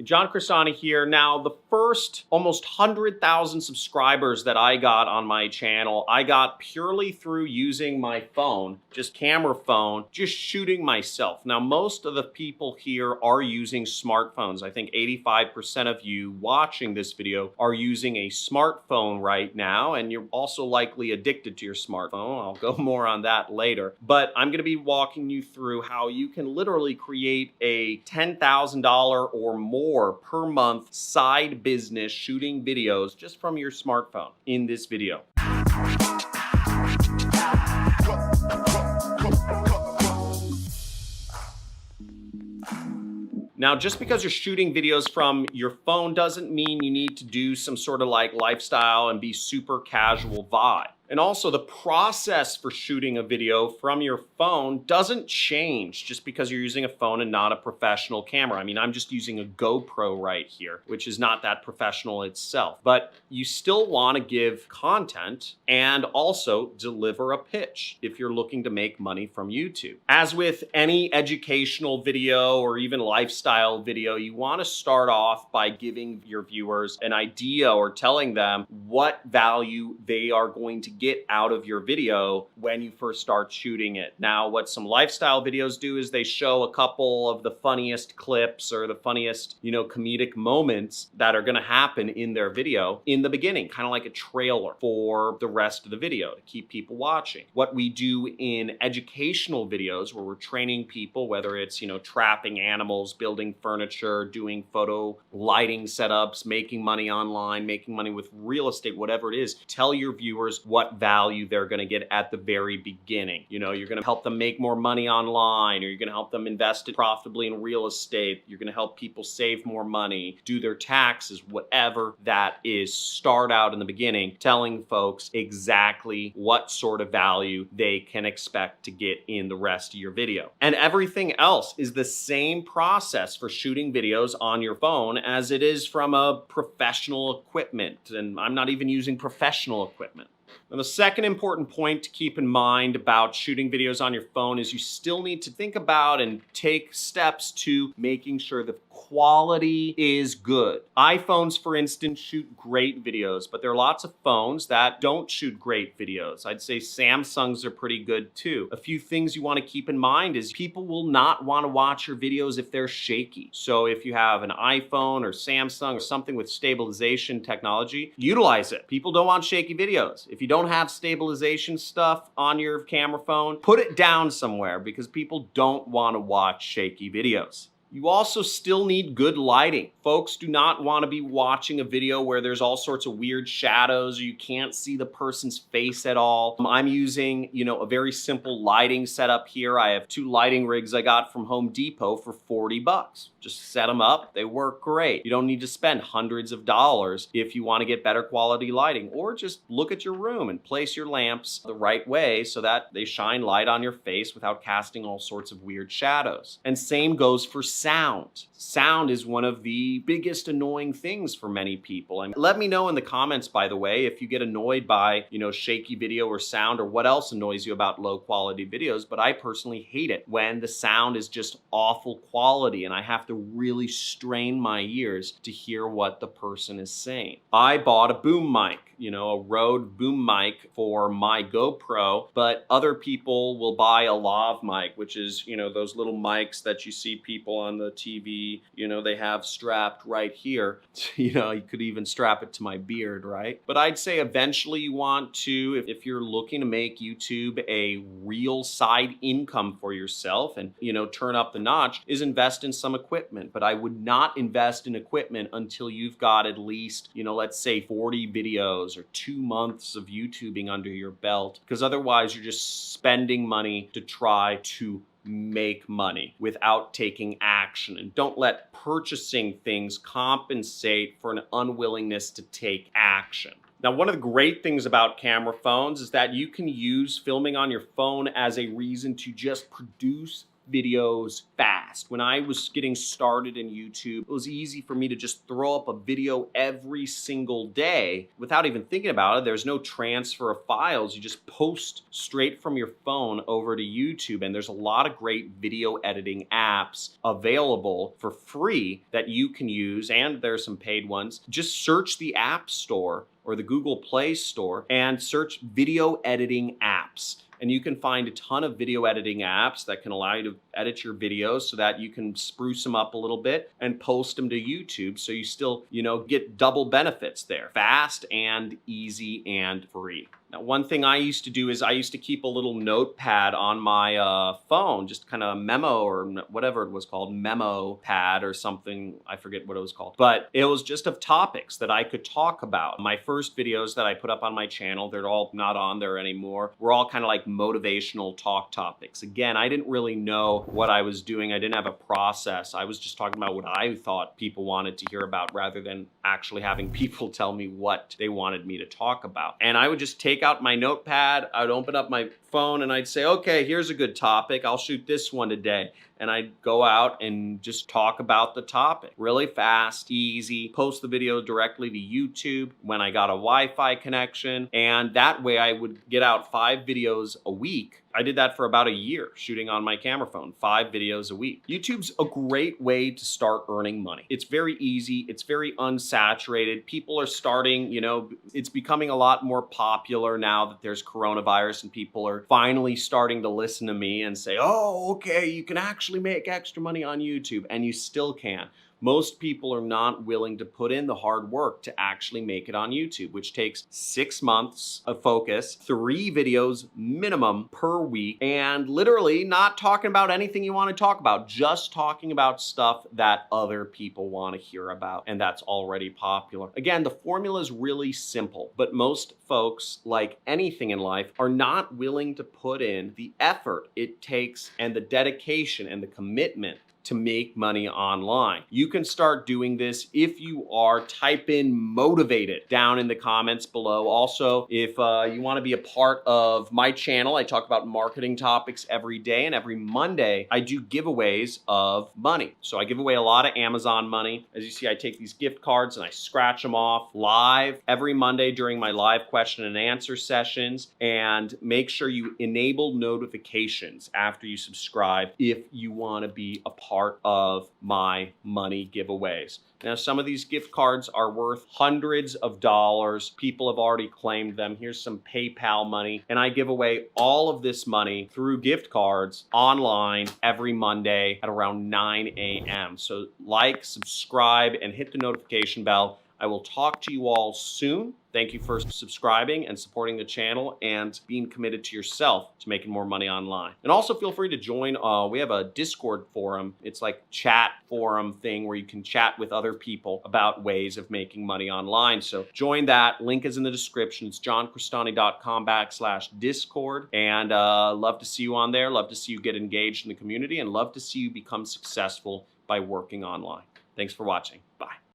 John Crestani here. Now, the first almost 100,000 subscribers that I got on my channel, I got purely through using my phone, just camera phone, just shooting myself. Now, most of the people here are using smartphones. I think 85% of you watching this video are using a smartphone right now, and you're also likely addicted to your smartphone. I'll go more on that later. But I'm going to be walking you through how you can literally create a $10,000 or more per month side business shooting videos just from your smartphone in this video. Now, just because you're shooting videos from your phone doesn't mean you need to do some sort of like lifestyle and be super casual vibe. And also, the process for shooting a video from your phone doesn't change just because you're using a phone and not a professional camera. I mean, I'm just using a GoPro right here, which is not that professional itself. But you still want to give content and also deliver a pitch if you're looking to make money from YouTube. As with any educational video or even lifestyle video, you want to start off by giving your viewers an idea or telling them what value they are going to get out of your video when you first start shooting it. Now, what some lifestyle videos do is they show a couple of the funniest clips or the funniest, comedic moments that are going to happen in their video in the beginning, kind of like a trailer for the rest of the video to keep people watching. What we do in educational videos where we're training people, whether it's, trapping animals, building furniture, doing photo lighting setups, making money online, making money with real estate, whatever it is, tell your viewers what value they're going to get at the very beginning. You're going to help them make more money online, or you're going to help them invest it profitably in real estate. You're going to help people save more money, do their taxes, whatever that is. Start out in the beginning telling folks exactly what sort of value they can expect to get in the rest of your video. And everything else is the same process for shooting videos on your phone as it is from a professional equipment. And I'm not even using professional equipment. Now, the second important point to keep in mind about shooting videos on your phone is you still need to think about and take steps to making sure the quality is good. iPhones, for instance, shoot great videos, but there are lots of phones that don't shoot great videos. I'd say Samsungs are pretty good too. A few things you want to keep in mind is people will not want to watch your videos if they're shaky. So if you have an iPhone or Samsung or something with stabilization technology, utilize it. People don't want shaky videos. If you don't have stabilization stuff on your camera phone, put it down somewhere because people don't want to watch shaky videos. You also still need good lighting. Folks do not want to be watching a video where there's all sorts of weird shadows or you can't see the person's face at all. I'm using, a very simple lighting setup here. I have 2 lighting rigs I got from Home Depot for $40. Just set them up. They work great. You don't need to spend hundreds of dollars if you want to get better quality lighting, or just look at your room and place your lamps the right way so that they shine light on your face without casting all sorts of weird shadows. And same goes for sound. Sound is one of the biggest annoying things for many people. And let me know in the comments, by the way, if you get annoyed by, shaky video or sound, or what else annoys you about low quality videos. But I personally hate it when the sound is just awful quality and I have to really strain my ears to hear what the person is saying. I bought a boom mic, a Rode boom mic for my GoPro, but other people will buy a lav mic, which is, those little mics that you see people on the TV, they have strapped right here. You could even strap it to my beard, right? But I'd say eventually you want to, if you're looking to make YouTube a real side income for yourself and, turn up the notch, is invest in some equipment. But I would not invest in equipment until you've got at least, let's say 40 videos or 2 months of YouTubing under your belt, because otherwise you're just spending money to try to make money without taking action. And don't let purchasing things compensate for an unwillingness to take action. Now, one of the great things about camera phones is that you can use filming on your phone as a reason to just produce videos fast. When I was getting started in YouTube, it was easy for me to just throw up a video every single day without even thinking about it. There's no transfer of files. You just post straight from your phone over to YouTube, and there's a lot of great video editing apps available for free that you can use, and there's some paid ones. Just search the App Store or the Google Play Store and search video editing apps. And you can find a ton of video editing apps that can allow you to edit your videos so that you can spruce them up a little bit and post them to YouTube, so you still, get double benefits there. Fast and easy and free. Now, one thing I used to do is I used to keep a little notepad on my phone, just kind of a memo or whatever it was called, memo pad or something. I forget what it was called. But it was just of topics that I could talk about. My first videos that I put up on my channel, they're all not on there anymore, were all kind of like motivational talk topics. Again, I didn't really know what I was doing. I didn't have a process. I was just talking about what I thought people wanted to hear about rather than actually having people tell me what they wanted me to talk about. And I would just take out my notepad, I'd open up my phone and I'd say, okay, here's a good topic. I'll shoot this one today. And I'd go out and just talk about the topic. Really fast, easy, post the video directly to YouTube when I got a Wi-Fi connection. And that way I would get out 5 videos a week. I did that for about a year, shooting on my camera phone, 5 videos a week. YouTube's a great way to start earning money. It's very easy. It's very unsaturated. People are starting, it's becoming a lot more popular now that there's coronavirus and people are finally starting to listen to me and say, oh, okay, you can actually make extra money on YouTube, and you still can. Most people are not willing to put in the hard work to actually make it on YouTube, which takes 6 months of focus, 3 videos minimum per week, and literally not talking about anything you want to talk about, just talking about stuff that other people want to hear about and that's already popular. Again, the formula is really simple, but most folks, like anything in life, are not willing to put in the effort it takes and the dedication and the commitment to make money online. You can start doing this if you are. Type in motivated down in the comments below. Also, if you want to be a part of my channel, I talk about marketing topics every day, and every Monday I do giveaways of money. So I give away a lot of Amazon money. As you see, I take these gift cards and I scratch them off live every Monday during my live question and answer sessions. And make sure you enable notifications after you subscribe if you want to be a part of my money giveaways. Now, some of these gift cards are worth hundreds of dollars. People have already claimed them. Here's some PayPal money. And I give away all of this money through gift cards online every Monday at around 9 a.m. So like, subscribe, and hit the notification bell. I will talk to you all soon. Thank you for subscribing and supporting the channel and being committed to yourself to making more money online. And also feel free to join, we have a Discord forum. It's like chat forum thing where you can chat with other people about ways of making money online. So join that. Link is in the description. It's johncristani.com/Discord. And love to see you on there. Love to see you get engaged in the community, and love to see you become successful by working online. Thanks for watching. Bye.